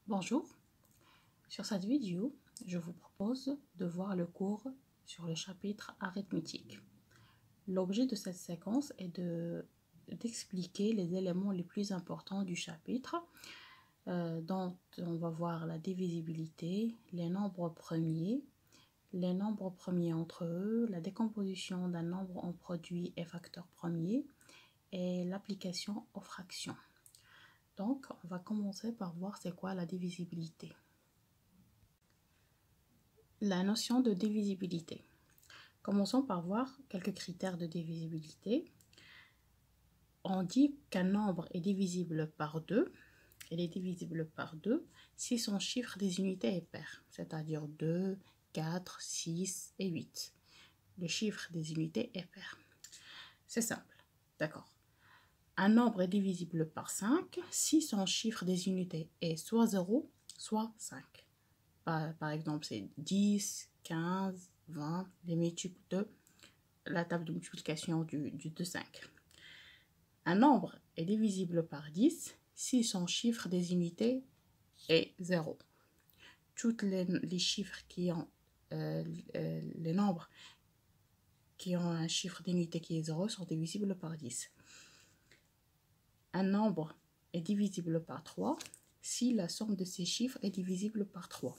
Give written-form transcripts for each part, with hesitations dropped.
Bonjour, sur cette vidéo, je vous propose de voir le cours sur le chapitre arithmétique. L'objet de cette séquence est d'expliquer les éléments les plus importants du chapitre, dont on va voir la divisibilité, les nombres premiers entre eux, la décomposition d'un nombre en produit et facteurs premiers et l'application aux fractions. Donc, on va commencer par voir c'est quoi la divisibilité. La notion de divisibilité. Commençons par voir quelques critères de divisibilité. On dit qu'un nombre est divisible par 2. Il est divisible par 2 si son chiffre des unités est pair, c'est-à-dire 2, 4, 6 et 8. Le chiffre des unités est pair. C'est simple, d'accord. Un nombre est divisible par 5 si son chiffre des unités est soit 0, soit 5. Par exemple, c'est 10, 15, 20, les multiples de la table de multiplication du 2, 5. Un nombre est divisible par 10 si son chiffre des unités est 0. Tous les chiffres qui ont, les nombres qui ont un chiffre d'unité qui est 0 sont divisibles par 10. Un nombre est divisible par 3 si la somme de ces chiffres est divisible par 3.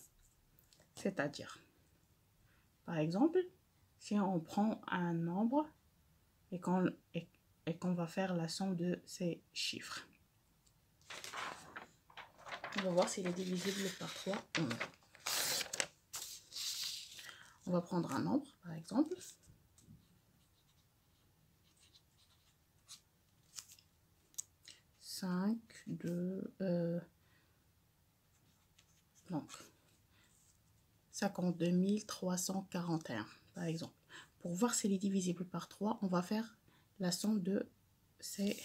C'est-à-dire, par exemple, si on prend un nombre et qu'on va faire la somme de ces chiffres, on va voir s'il est divisible par 3 ou non. On va prendre un nombre, par exemple. Donc 52 341 par exemple. Pour voir s'il est divisible par 3, on va faire la somme de ces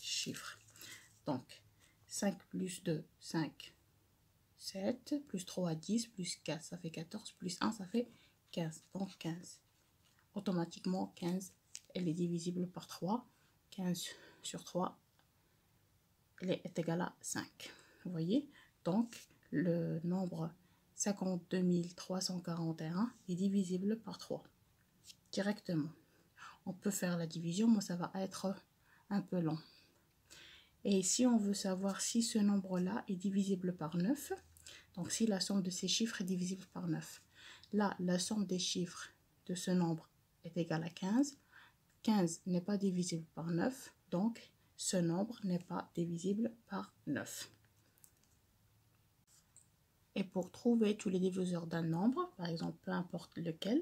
chiffres. Donc 5 plus 2, 5, 7, plus 3, 10, plus 4, ça fait 14, plus 1, ça fait 15. Donc 15. Automatiquement, 15, elle est divisible par 3. 15 sur 3, elle est égale à 5. Vous voyez? Donc, le nombre 52 341 est divisible par 3. Directement. On peut faire la division, mais ça va être un peu long. Et si on veut savoir si ce nombre-là est divisible par 9, donc si la somme de ces chiffres est divisible par 9, là, la somme des chiffres de ce nombre est égale à 15. 15 n'est pas divisible par 9, donc ce nombre n'est pas divisible par 9. Et pour trouver tous les diviseurs d'un nombre, par exemple, peu importe lequel,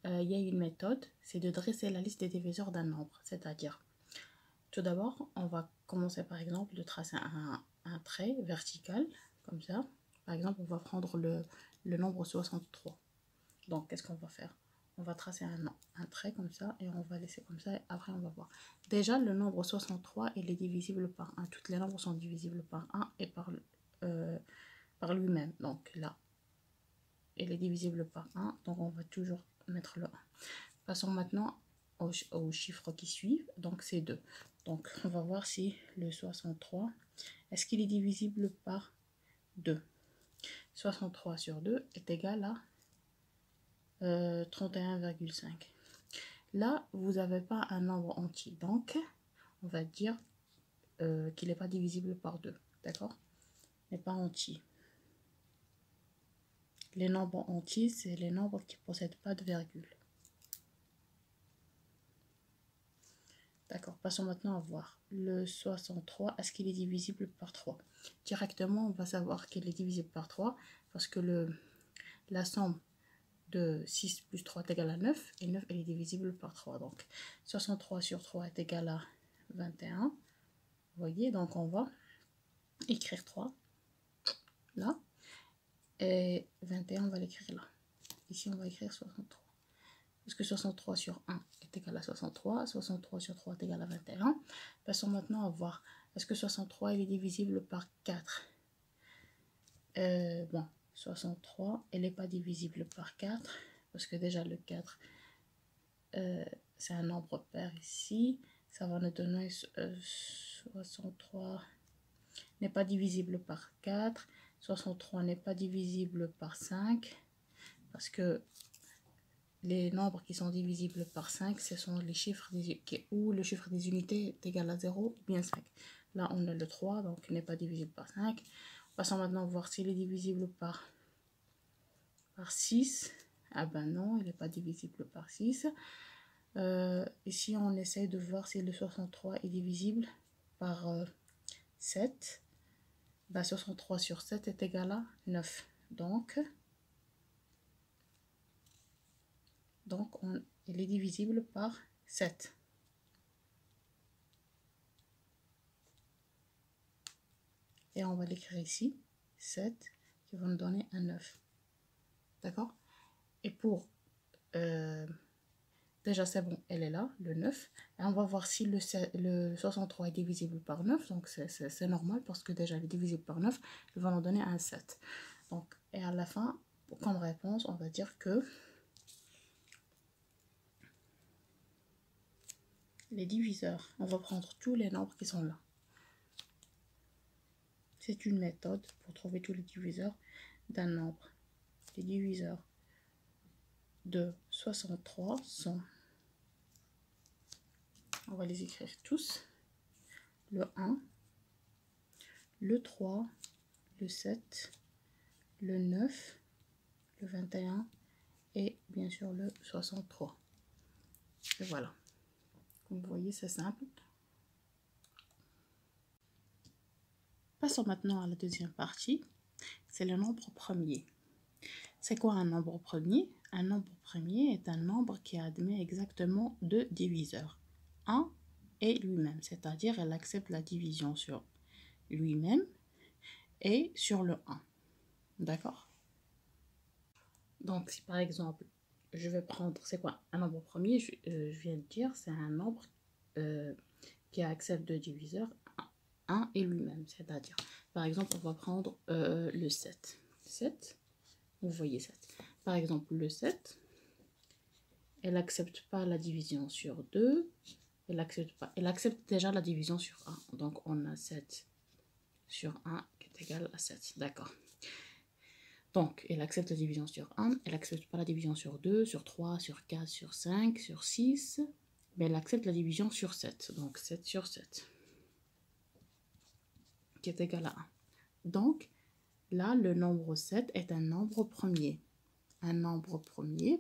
il y a une méthode, c'est de dresser la liste des diviseurs d'un nombre. C'est-à-dire, tout d'abord, on va commencer par exemple de tracer un trait vertical, comme ça. Par exemple, on va prendre le nombre 63. Donc, qu'est-ce qu'on va faire? On va tracer un trait comme ça et on va laisser comme ça et après on va voir. Déjà, le nombre 63, il est divisible par 1. Tous les nombres sont divisibles par 1 et par lui-même. Donc là, il est divisible par 1. Donc on va toujours mettre le 1. Passons maintenant aux chiffres qui suivent. Donc c'est 2. Donc on va voir si le 63, est-ce qu'il est divisible par 2? 63 sur 2 est égal à 31,5. Là, vous n'avez pas un nombre entier. Donc, on va dire qu'il n'est pas divisible par 2. D'accord? Il n'est pas entier. Les nombres entiers, c'est les nombres qui ne possèdent pas de virgule. D'accord, passons maintenant à voir. Le 63, est-ce qu'il est divisible par 3? Directement, on va savoir qu'il est divisible par 3 parce que la somme de 6 plus 3 est égale à 9 et 9 elle est divisible par 3. Donc 63 sur 3 est égal à 21. Vous voyez, donc on va écrire 3 là et 21 on va l'écrire là. Ici on va écrire 63. Parce que 63 sur 1 est égal à 63, 63 sur 3 est égal à 21. Passons maintenant à voir, est-ce que 63 il est divisible par 4? Bon, 63, elle n'est pas divisible par 4, parce que déjà le 4, c'est un nombre pair ici. Ça va nous donner 63 n'est pas divisible par 4. 63 n'est pas divisible par 5 parce que les nombres qui sont divisibles par 5, ce sont les chiffres où le chiffre des unités est égal à 0 ou bien 5. Là, on a le 3, donc il n'est pas divisible par 5. Passons maintenant voir s'il est divisible par 6. Ah ben non, il n'est pas divisible par 6. Ici, on essaie de voir si le 63 est divisible par 7. Ben, 63 sur 7 est égal à 9. Donc il est divisible par 7. Et on va l'écrire ici, 7, qui va nous donner un 9. D'accord? Et pour... déjà, c'est bon, elle est là, le 9. Et on va voir si le 63 est divisible par 9. Donc, c'est normal parce que déjà, il est divisible par 9. Il va nous donner un 7. Donc, et à la fin, comme réponse, on va dire que les diviseurs, on va prendre tous les nombres qui sont là. C'est une méthode pour trouver tous les diviseurs d'un nombre. Les diviseurs de 63 sont, on va les écrire tous, le 1, le 3, le 7, le 9, le 21 et bien sûr le 63. Et voilà. Comme vous voyez, c'est simple. Passons maintenant à la deuxième partie. C'est le nombre premier. C'est quoi un nombre premier? Un nombre premier est un nombre qui admet exactement deux diviseurs, 1 et lui-même, c'est-à-dire elle accepte la division sur lui-même et sur le 1. D'accord? Donc, si par exemple, je vais prendre, c'est quoi un nombre premier? Je viens de dire, c'est un nombre qui accepte deux diviseurs, 1 et lui-même, c'est-à-dire, par exemple, on va prendre le 7. 7, vous voyez 7. Par exemple, le 7, elle n'accepte pas la division sur 2, elle accepte déjà la division sur 1. Donc, on a 7 sur 1 qui est égal à 7. D'accord. Donc, elle accepte la division sur 1, elle n'accepte pas la division sur 2, sur 3, sur 4, sur 5, sur 6, mais elle accepte la division sur 7. Donc, 7 sur 7 qui est égal à 1. Donc, là, le nombre 7 est un nombre premier. Un nombre premier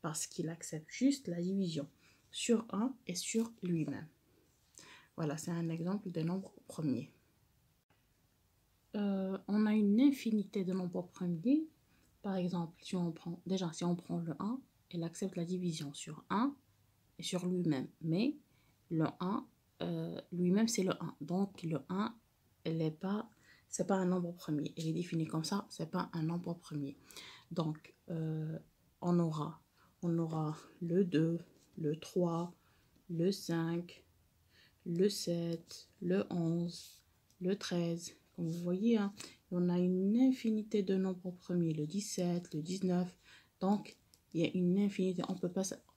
parce qu'il accepte juste la division sur 1 et sur lui-même. Voilà, c'est un exemple de nombre premier. On a une infinité de nombres premiers. Par exemple, si on prend le 1, il accepte la division sur 1 et sur lui-même. Mais le 1, lui-même, c'est le 1. Donc, le 1, c'est pas un nombre premier. Il est défini comme ça, c'est pas un nombre premier. Donc, on aura le 2, le 3, le 5, le 7, le 11, le 13. Comme vous voyez, hein, on a une infinité de nombres premiers, le 17, le 19. Donc, il y a une infinité,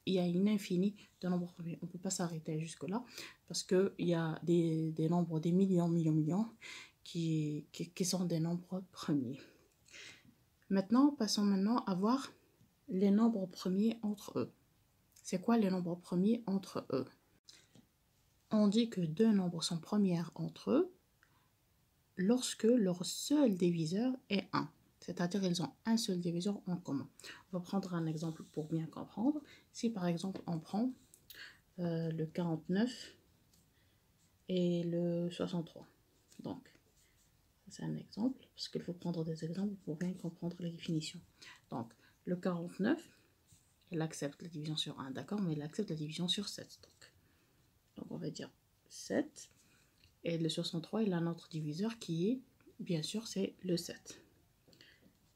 il y a une infinie de nombres premiers. On ne peut pas s'arrêter jusque-là parce qu'il y a des nombres, des millions qui sont des nombres premiers. Maintenant, passons à voir les nombres premiers entre eux. C'est quoi les nombres premiers entre eux? On dit que deux nombres sont premières entre eux lorsque leur seul diviseur est 1. C'est-à-dire qu'ils ont un seul diviseur en commun. On va prendre un exemple pour bien comprendre. Si par exemple on prend le 49 et le 63. Donc, c'est un exemple, parce qu'il faut prendre des exemples pour bien comprendre les définitions. Donc, le 49, il accepte la division sur 1, d'accord, mais il accepte la division sur 7. Donc on va dire 7. Et le 63, il a un autre diviseur qui est, bien sûr, c'est le 7.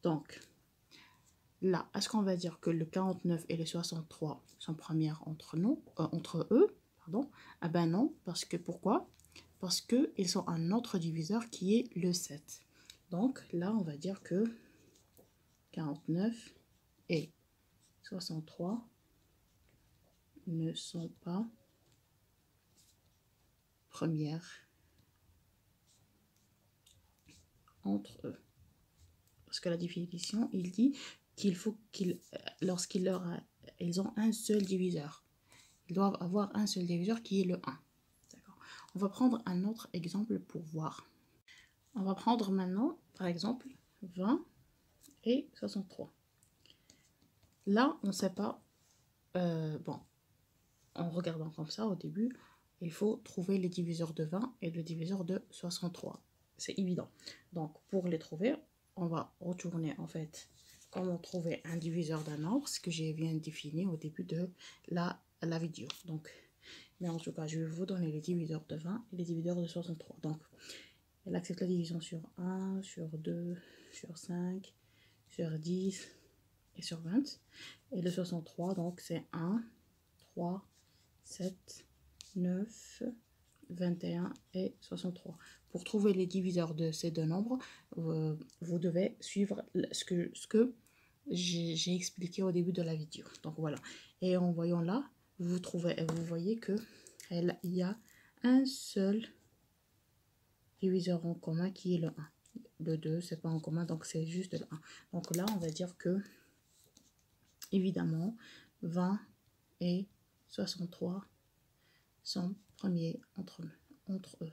Donc, là, est-ce qu'on va dire que le 49 et le 63 sont premières entre eux? Pardon. Ah ben non, parce que pourquoi? Parce qu'ils ont un autre diviseur qui est le 7. Donc là, on va dire que 49 et 63 ne sont pas premières entre eux. Parce que la définition, il dit qu'il faut qu'ils, lorsqu'ils ils ont un seul diviseur. Ils doivent avoir un seul diviseur qui est le 1. D'accord. On va prendre un autre exemple pour voir. On va prendre maintenant, par exemple, 20 et 63. Là, on ne sait pas, bon, en regardant comme ça au début, il faut trouver les diviseurs de 20 et le diviseur de 63. C'est évident. Donc, pour les trouver, on va retourner en fait comment trouver un diviseur d'un nombre, ce que j'ai bien défini au début de la vidéo. Donc, mais en tout cas, je vais vous donner les diviseurs de 20 et les diviseurs de 63. Donc, elle accepte la division sur 1, sur 2, sur 5, sur 10 et sur 20. Et le 63, donc c'est 1, 3, 7, 9, 21 et 63. Pour trouver les diviseurs de ces deux nombres, vous devez suivre ce que j'ai expliqué au début de la vidéo. Donc voilà. Et en voyant là, vous voyez que il y a un seul diviseur en commun qui est le 1. Le 2, c'est pas en commun, donc c'est juste le 1. Donc là, on va dire que, évidemment, 20 et 63 sont premiers entre eux.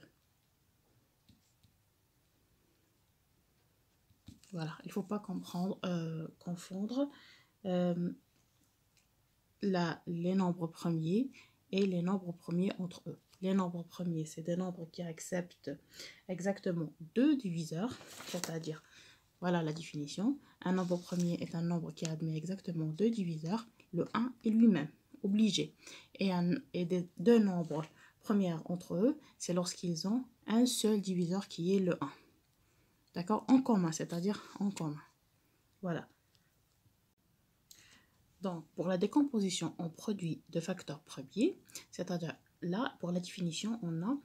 Voilà, il ne faut pas confondre les nombres premiers et les nombres premiers entre eux. Les nombres premiers, c'est des nombres qui acceptent exactement deux diviseurs, c'est-à-dire, voilà la définition. Un nombre premier est un nombre qui admet exactement deux diviseurs, le 1 est lui-même, obligé. Et des deux nombres premiers entre eux, c'est lorsqu'ils ont un seul diviseur qui est le 1. D'accord? En commun, c'est-à-dire en commun. Voilà. Donc, pour la décomposition en produit de facteurs premiers, c'est-à-dire là, pour la définition, on a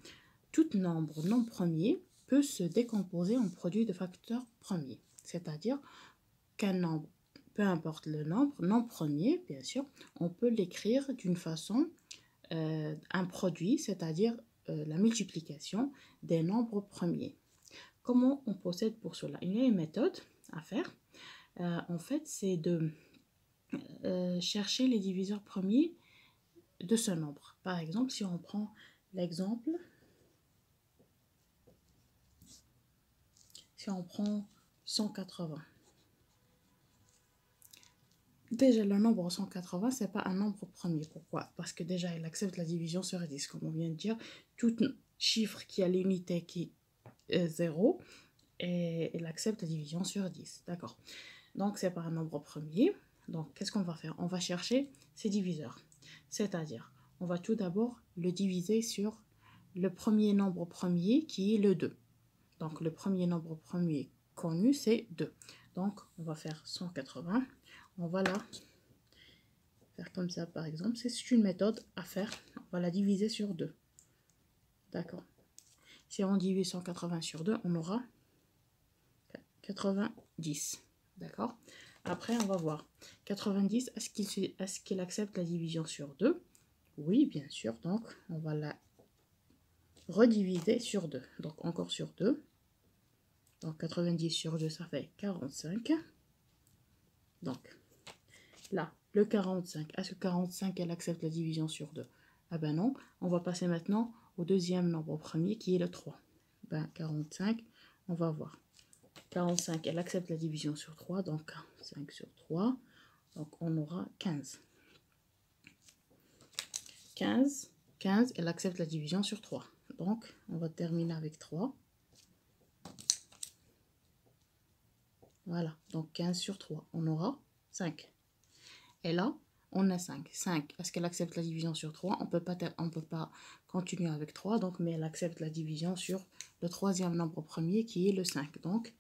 tout nombre non premier peut se décomposer en produit de facteurs premiers. C'est-à-dire qu'un nombre, peu importe le nombre, non premier, bien sûr, on peut l'écrire d'une façon, un produit, c'est-à-dire la multiplication des nombres premiers. Comment on procède pour cela? Il y a une méthode à faire. En fait, c'est de chercher les diviseurs premiers de ce nombre. Par exemple, si on prend l'exemple, si on prend 180. Déjà, le nombre 180, ce n'est pas un nombre premier. Pourquoi? Parce que déjà, il accepte la division sur 10. Comme on vient de dire, tout chiffre qui a l'unité qui est 0, et il accepte la division sur 10. D'accord. Donc, ce n'est pas un nombre premier. Donc, qu'est-ce qu'on va faire? On va chercher ses diviseurs. C'est-à-dire, on va tout d'abord le diviser sur le premier nombre premier qui est le 2. Donc, le premier nombre premier connu, c'est 2. Donc, on va faire 180. On va la faire comme ça, par exemple. C'est une méthode à faire. On va la diviser sur 2. D'accord. Si on divise 180 sur 2, on aura 90. D'accord. Après, on va voir. 90, est-ce qu'il accepte la division sur 2? Oui, bien sûr. Donc, on va la rediviser sur 2. Donc, encore sur 2. Donc, 90 sur 2, ça fait 45. Donc, là, le 45. Est-ce que 45, elle accepte la division sur 2? Ah ben non. On va passer maintenant au deuxième nombre premier qui est le 3. Ben, 45, on va voir. 45, elle accepte la division sur 3, donc 5 sur 3, donc on aura 15. 15, elle accepte la division sur 3, donc on va terminer avec 3. Voilà, donc 15 sur 3, on aura 5. Et là, on a 5. 5, est-ce qu'elle accepte la division sur 3? On peut pas continuer avec 3, donc, mais elle accepte la division sur le troisième nombre premier qui est le 5. Donc,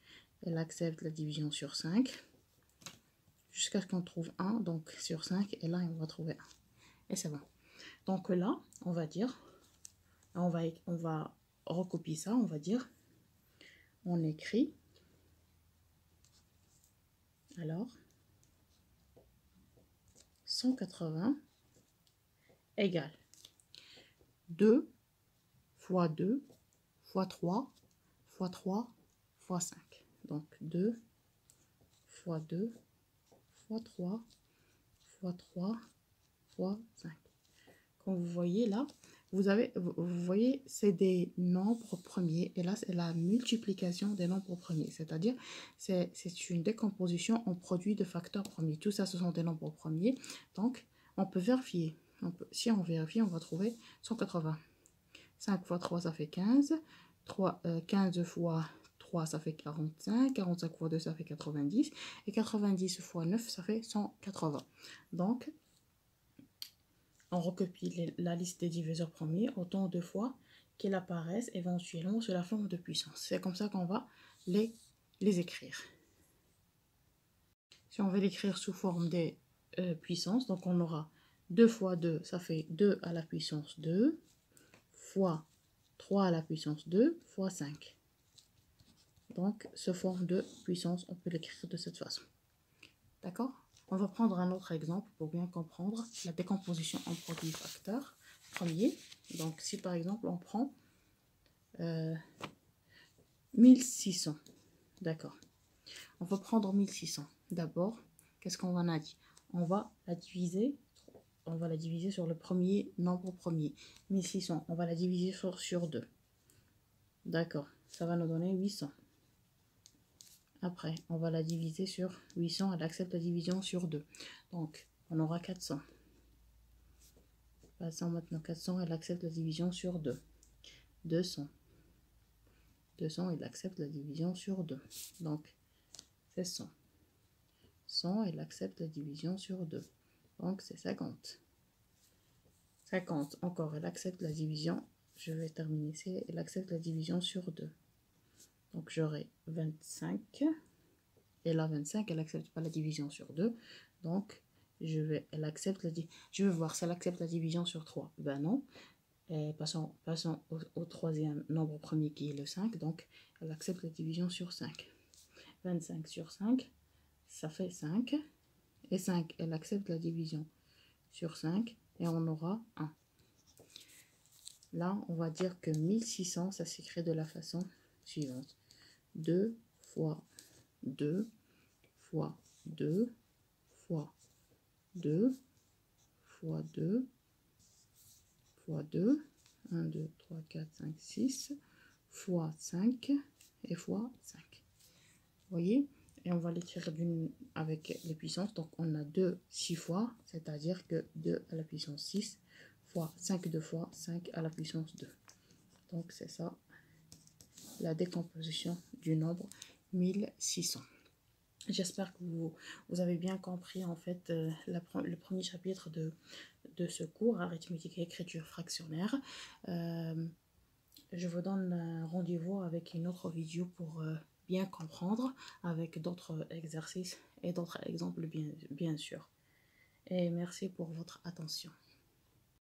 elle accepte la division sur 5 jusqu'à ce qu'on trouve 1, donc sur 5, et là, on va trouver 1. Et c'est bon. Donc là, on va dire, on va recopier ça, on va dire, on écrit, alors, 180 égale 2 fois 2 fois 3 fois 3 fois 5. Donc 2 fois 2 fois 3 fois 3 fois 5. Comme vous voyez là, vous voyez, c'est des nombres premiers. Et là, c'est la multiplication des nombres premiers. C'est-à-dire, c'est une décomposition en produit de facteurs premiers. Tout ça, ce sont des nombres premiers. Donc, on peut vérifier. Si on vérifie, on va trouver 180. 5 fois 3, ça fait 15. 15 fois 3, ça fait 45. 45 fois 2, ça fait 90. Et 90 fois 9, ça fait 180. Donc, on recopie la liste des diviseurs premiers autant de fois qu'ils apparaissent éventuellement sous la forme de puissance. C'est comme ça qu'on va les écrire. Si on veut l'écrire sous forme des puissances, donc on aura 2 fois 2, ça fait 2 à la puissance 2, fois 3 à la puissance 2, fois 5. Donc, ce forme de puissance, on peut l'écrire de cette façon. D'accord? On va prendre un autre exemple pour bien comprendre la décomposition en produits facteurs premiers. Donc, si par exemple, on prend 1600. D'accord. On va prendre 1600. D'abord, qu'est-ce qu'on en a dit? On va la diviser sur le premier nombre premier. 1600, on va la diviser sur 2. D'accord. Ça va nous donner 800. Après, on va la diviser sur 800. Elle accepte la division sur 2. Donc, on aura 400. Passons maintenant 400. Elle accepte la division sur 2. 200. 200, elle accepte la division sur 2. Donc, c'est 100. 100, elle accepte la division sur 2. Donc, c'est 50. 50, encore, elle accepte la division. Je vais terminer ici. Elle accepte la division sur 2. Donc, j'aurai 25. Et là, 25, elle n'accepte pas la division sur 2. Donc, je vais voir si elle accepte la division sur 3. Ben non. Et passons au troisième nombre premier qui est le 5. Donc, elle accepte la division sur 5. 25 sur 5, ça fait 5. Et 5, elle accepte la division sur 5. Et on aura 1. Là, on va dire que 1600, ça s'écrit de la façon suivante. 2 fois 2 fois 2 fois 2 fois 2 fois 2, 1, 2, 3, 4, 5, 6, fois 5 et fois 5. Vous voyez? Et on va l'écrire avec les puissances. Donc, on a 2 6 fois, c'est-à-dire que 2 à la puissance 6 fois 5 2 fois 5 à la puissance 2. Donc, c'est ça, la décomposition du nombre 1600. J'espère que vous avez bien compris en fait le premier chapitre de ce cours, arithmétique et écriture fractionnaire. Je vous donne rendez-vous avec une autre vidéo pour bien comprendre, avec d'autres exercices et d'autres exemples bien sûr. Et merci pour votre attention.